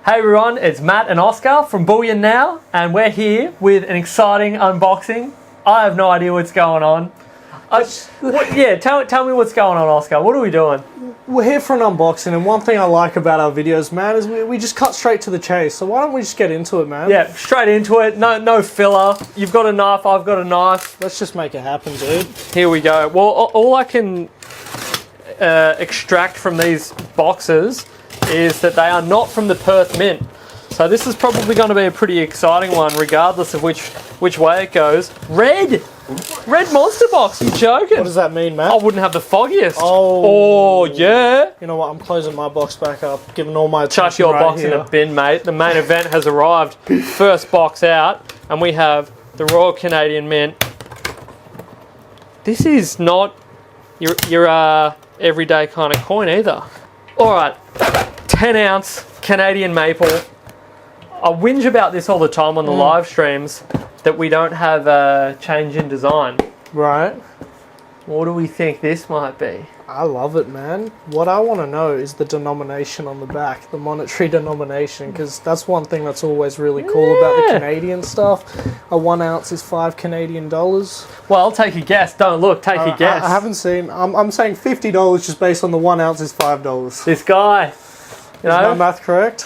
Hey everyone, it's Matt and Oscar from Bullion Now, and we're here with an exciting unboxing. I have no idea what's going on. Tell me what's going on, Oscar. What are we doing? We're here for an unboxing, and one thing I like about our videos, man, is we just cut straight to the chase. So why don't we just get into it, man? Yeah, straight into it. No filler. You've got a knife, I've got a knife. Let's just make it happen, dude. Here we go. Well, all I can extract from these boxes is that they are not from the Perth Mint. So this is probably going to be a pretty exciting one, regardless of which way it goes. Red monster box. You joking? What does that mean, Matt? I wouldn't have the foggiest. Oh yeah. You know what? I'm closing my box back up, giving all my Chuck your box in a bin, mate. The main event has arrived. First box out, and we have the Royal Canadian Mint. This is not your everyday kind of coin either. All right, 10 ounce Canadian maple. I whinge about this all the time on the live streams that we don't have a change in design. Right. What do we think this might be? I love it, man. What I want to know is the denomination on the back, the monetary denomination, because that's one thing that's always really cool about the Canadian stuff. A 1 ounce is $5 Canadian. Well, I'll take a guess. Don't look, take a guess. I haven't seen. I'm saying $50 just based on the 1 ounce is $5. This guy. Is my math correct?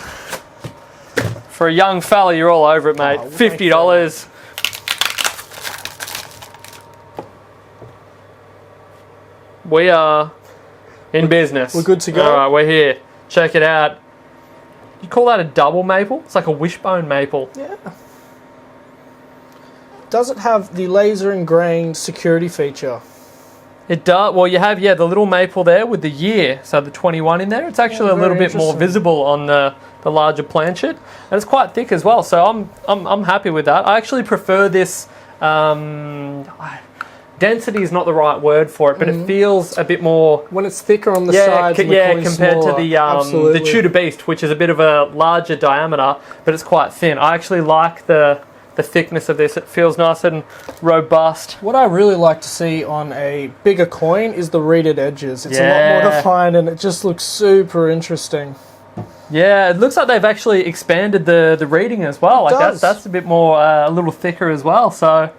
For a young fella, you're all over it, mate. $50. We are in business. We're good to go. All right, we're here. Check it out. You call that a double maple? It's like a wishbone maple. Yeah. Does it have the laser ingrained security feature? It does. Well, you have, the little maple there with the year, so the 21 in there. It's actually a little bit more visible on the larger planchet, and it's quite thick as well. So I'm happy with that. I actually prefer this. Density is not the right word for it, but it feels a bit more when it's thicker on the sides. Compared to the Tudor Beast, which is a bit of a larger diameter, but it's quite thin. I actually like the thickness of this. It feels nice and robust. What I really like to see on a bigger coin is the reeded edges. It's a lot more defined, and it just looks super interesting. Yeah, it looks like they've actually expanded the reading as well. That's a bit more, a little thicker as well. So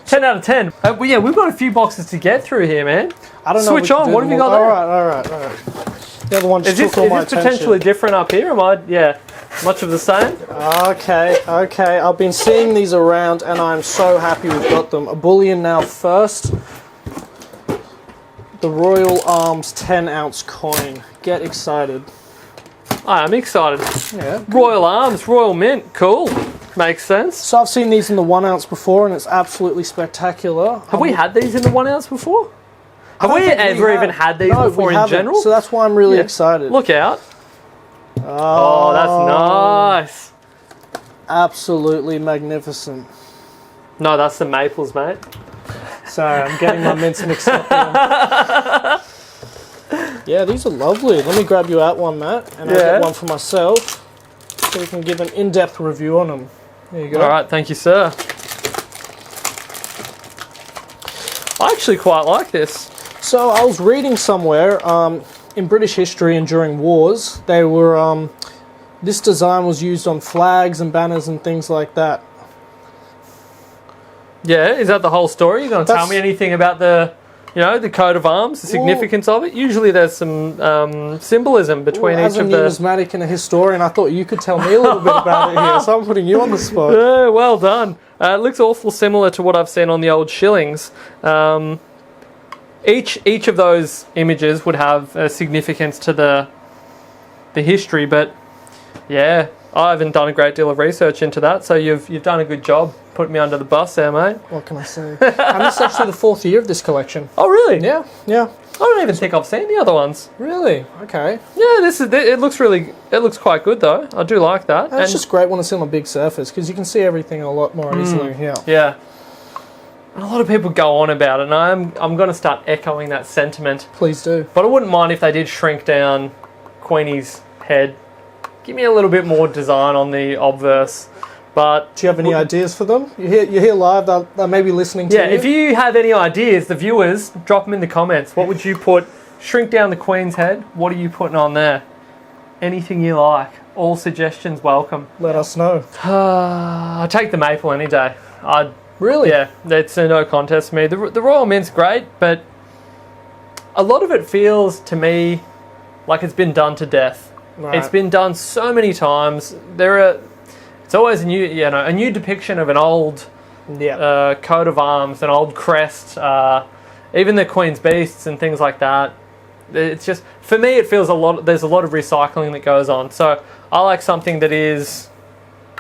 10 out of 10. We've got a few boxes to get through here, man. I don't know. Switch on. What have you got there? All right. The other one just took all my attention. Is this potentially different up here? Much of the same? Okay. I've been seeing these around, and I'm so happy we've got them. A Bullion Now first. The Royal Arms 10 ounce coin. Get excited. I'm excited. Yeah. Royal Arms, Royal Mint. Cool. Makes sense. So I've seen these in the 1 ounce before, and it's absolutely spectacular. Have we had these in the 1 ounce before? Have we ever even had these before in general? So that's why I'm really excited. Look out. Oh, that's nice. Absolutely magnificent. No, that's the maples, mate. Sorry, I'm getting my mints mixed up here. Yeah, these are lovely. Let me grab you out one, Matt, and I'll get one for myself so we can give an in-depth review on them. There you go. All right, thank you, sir. I actually quite like this. So I was reading somewhere in British history and during wars, they were this design was used on flags and banners and things like that. Yeah, is that the whole story? You going to tell me anything about the coat of arms, the significance of it? Usually there's some symbolism between each of the... As a numismatic and a historian, I thought you could tell me a little bit about it here, so I'm putting you on the spot. Yeah, well done. It looks awful similar to what I've seen on the old shillings. Each of those images would have a significance to the history, but yeah, I haven't done a great deal of research into that, so you've done a good job putting me under the bus there, mate. What can I say? And this is actually the 4th year of this collection. Oh, really? Yeah. I don't even think I've seen the other ones. Really? Okay. Yeah, it looks quite good though. I do like that. And it's just great when it's on a big surface because you can see everything a lot more easily here. Yeah. And a lot of people go on about it, and I'm going to start echoing that sentiment. Please do. But I wouldn't mind if they did shrink down Queenie's head. Give me a little bit more design on the obverse. But do you have any ideas for them? You're here live. They may be listening to you. Yeah, if you have any ideas, the viewers, drop them in the comments. What would you put? Shrink down the Queen's head. What are you putting on there? Anything you like. All suggestions welcome. Let us know. I take the maple any day. Really? Yeah, it's a no contest for me. The Royal Mint's great, but a lot of it feels to me like it's been done to death. Right. It's been done so many times. It's always a new depiction of an old coat of arms, an old crest, even the Queen's Beasts and things like that. It's just, for me, it feels there's a lot of recycling that goes on. So I like something that is,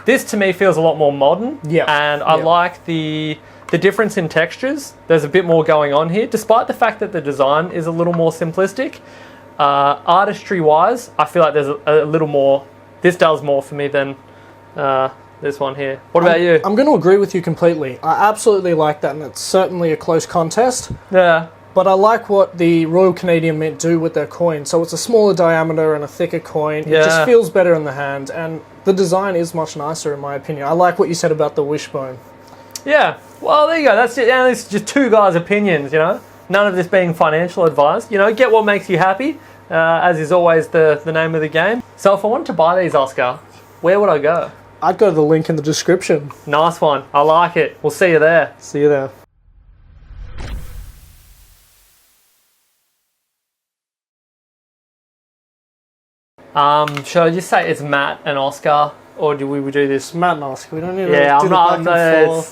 this to me feels a lot more modern. Yeah. And I like the difference in textures. There's a bit more going on here, despite the fact that the design is a little more simplistic. Artistry-wise, I feel like there's a little more, this does more for me than this one here. What about you? I'm going to agree with you completely. I absolutely like that, and it's certainly a close contest. Yeah. But I like what the Royal Canadian Mint do with their coin. So it's a smaller diameter and a thicker coin. Yeah. It just feels better in the hand, and the design is much nicer in my opinion. I like what you said about the wishbone. Yeah. Well, there you go. That's it. Yeah, it's just two guys' opinions, you know. None of this being financial advice. You know, get what makes you happy, as is always the name of the game. So if I wanted to buy these, Oscar, where would I go? I'd go to the link in the description. Nice one. I like it. We'll see you there. See you there. Should I just say it's Matt and Oscar, or do we do this? Matt and Oscar. We don't need to Yeah, do I'm not. the back and forth.